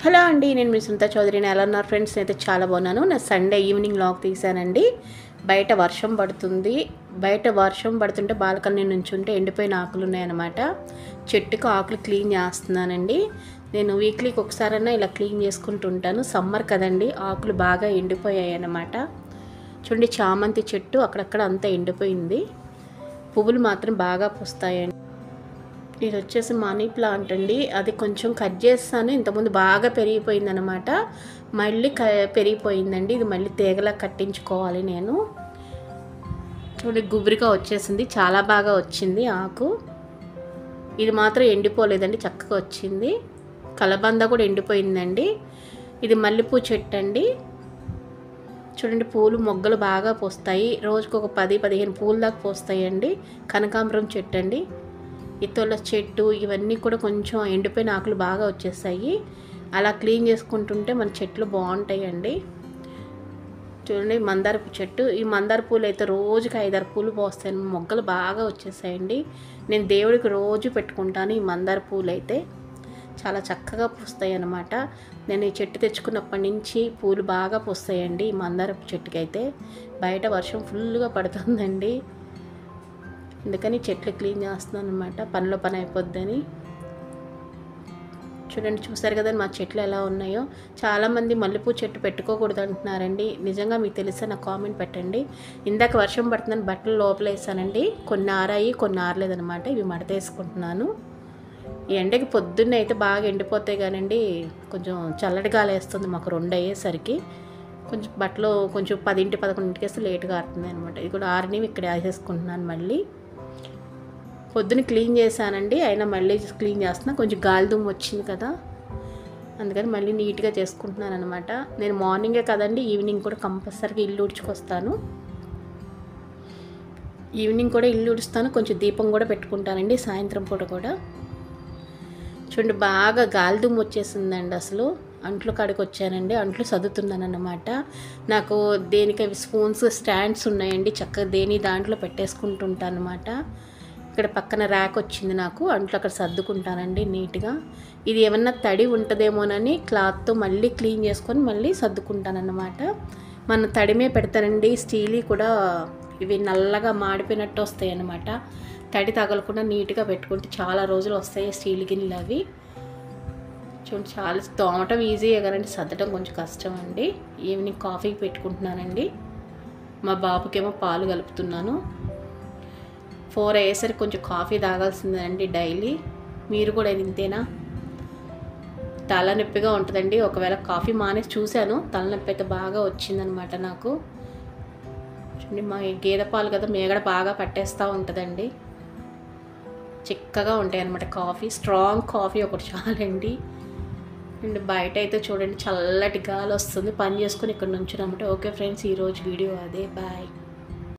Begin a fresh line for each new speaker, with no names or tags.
Hello అండి, నేను మీ సునీత చౌదరిని. ఎలా ఉన్నారు ఫ్రెండ్స్? నేనైతే చాలా బాగున్నాను. నా సండే ఈవినింగ్ వ్లాగ్ తీశానండి. బయట వర్షం పడుతుంది. బయట వర్షం పడుతుంటే బాల్కనీ నుంచి ఉంటే ఎండిపోయిన ఆకులు ఉన్నాయన్నమాట. చెట్టుకు ఆకులు క్లీన్ చేస్తున్నానండి. నేను వీక్లీకి ఒకసారైనా ఇలా క్లీన్ చేసుకుంటూ ఉంటాను. సమ్మర్ కదండి, ఆకులు బాగా ఎండిపోయాయి అన్నమాట. చూడండి, చామంతి చెట్టు అక్కడక్కడ అంతా ఎండిపోయింది. పువ్వులు మాత్రం బాగా పూస్తాయండి. ఇది వచ్చేసి మనీ ప్లాంట్ అండి. అది కొంచెం కట్ చేస్తాను. ఇంతకుముందు బాగా పెరిగిపోయిందనమాట. మళ్ళీ పెరిగిపోయిందండి. ఇది మళ్ళీ తీగలా కట్టించుకోవాలి నేను. చూడండి, గుబురిగా వచ్చేసింది. చాలా బాగా వచ్చింది ఆకు. ఇది మాత్రం ఎండిపోలేదండి, చక్కగా వచ్చింది. కలబంద కూడా ఎండిపోయిందండి. ఇది మల్లెపూ చెట్టు అండి. చూడండి, పూలు మొగ్గలు బాగా పూస్తాయి. రోజుకు ఒక 10-15 పూలు దాకా పూస్తాయండి. కనకాంబరం చెట్టు అండి. ఇతోల చెట్టు ఇవన్నీ కూడా కొంచెం ఎండిపోయిన ఆకులు బాగా వచ్చేసాయి. అలా క్లీన్ చేసుకుంటుంటే మన చెట్లు బాగుంటాయండి. చూడండి, మందార చెట్టు. ఈ మందార పూలు అయితే రోజుకి 5-6 పూలు పోస్తాయి. మొగ్గలు బాగా వచ్చేసాయండి. నేను దేవుడికి రోజు పెట్టుకుంటాను. ఈ మందార పూలు అయితే చాలా చక్కగా పూస్తాయి అన్నమాట. నేను ఈ చెట్టు తెచ్చుకున్నప్పటి నుంచి పూలు బాగా పూస్తాయండి. ఈ మందార చెట్టుకి అయితే బయట వర్షం ఫుల్గా పడుతుందండి. అందుకని చెట్లు క్లీన్ చేస్తున్నాను అనమాట. పనిలో పని అయిపోద్దని. చూడండి, చూసారు కదా మా చెట్లు ఎలా ఉన్నాయో. చాలామంది మల్లెపూ చెట్టు పెట్టుకోకూడదు అంటున్నారండి. నిజంగా మీకు తెలిస్తే నాకు కామెంట్ పెట్టండి. ఇందాక వర్షం పడుతుందని బట్టలు లోపల వేసానండి. కొన్ని ఆరాయి, కొన్ని ఆరలేదనమాట. ఇవి మడతేసుకుంటున్నాను. ఈ ఎండకి పొద్దున్నే అయితే బాగా ఎండిపోతాయి కానండి, కొంచెం చల్లటి గాలి వేస్తుంది మాకు 2 అయ్యేసరికి. కొంచెం బట్టలు కొంచెం 10-11 వేస్తే లేట్గా ఆరుతుంది అనమాట. ఇది కూడా ఆరినవి ఇక్కడ వేసేసుకుంటున్నాను. మళ్ళీ పొద్దున క్లీన్ చేశానండి, అయినా మళ్ళీ క్లీన్ చేస్తున్నా. కొంచెం గాలి దుమ్ము వచ్చింది కదా, అందుకని మళ్ళీ నీట్గా చేసుకుంటున్నాను అనమాట. నేను మార్నింగే కదండి, ఈవినింగ్ కూడా కంపల్సరీగా ఇల్లు ఉడ్చుకొస్తాను. ఈవినింగ్ కూడా ఇల్లు ఉడుస్తాను. కొంచెం దీపం కూడా పెట్టుకుంటానండి సాయంత్రం పూట కూడా. చూడండి, బాగా గాలి దుమ్ము వచ్చేసిందండి. అసలు అంట్లు కాడికి వచ్చానండి. అంట్లు సర్దుతున్నాను అన్నమాట. నాకు దేనికి స్పూన్స్ స్టాండ్స్ ఉన్నాయండి. చక్కగా దేని దాంట్లో పెట్టేసుకుంటుంటాను అనమాట. ఇక్కడ పక్కన ర్యాక్ వచ్చింది నాకు. అంట్లు అక్కడ సర్దుకుంటానండి నీట్గా. ఇది ఏమన్నా తడి ఉంటుందేమోనని క్లాత్తో మళ్ళీ క్లీన్ చేసుకొని మళ్ళీ సర్దుకుంటానన్నమాట. మన తడిమే పెడతానండి. స్టీల్ కూడా ఇవి నల్లగా మాడిపోయినట్టు వస్తాయి అన్నమాట. తడి తగలకుండా నీట్గా పెట్టుకుంటే చాలా రోజులు వస్తాయి స్టీల్ గిన్నెలు అవి. చూడండి, చాలా తోమటం ఈజీయే కదండి, సర్దటం కొంచెం కష్టం అండి. ఈవినింగ్ కాఫీకి పెట్టుకుంటున్నానండి. మా బాబుకేమో పాలు కలుపుతున్నాను. 4 అయ్యేసరికి కొంచెం కాఫీ తాగాల్సిందేనండి డైలీ. మీరు కూడా ఇంతేనా? తలనొప్పిగా ఉంటుందండి. ఒకవేళ కాఫీ మానేసి చూశాను, తలనొప్పి అయితే బాగా వచ్చిందనమాట నాకు. చూడండి, మా గేదె పాలు కదా, మేగడ బాగా పట్టేస్తూ ఉంటుందండి. చిక్కగా ఉంటాయి అన్నమాట. కాఫీ స్ట్రాంగ్ కాఫీ ఒకటి చాలండి. అండ్ బయట అయితే చూడండి, చల్లటి గాలి వస్తుంది. పని చేసుకుని ఇక్కడ నుంచి రమ్మంటే. ఓకే ఫ్రెండ్స్, ఈరోజు వీడియో అదే. బాయ్.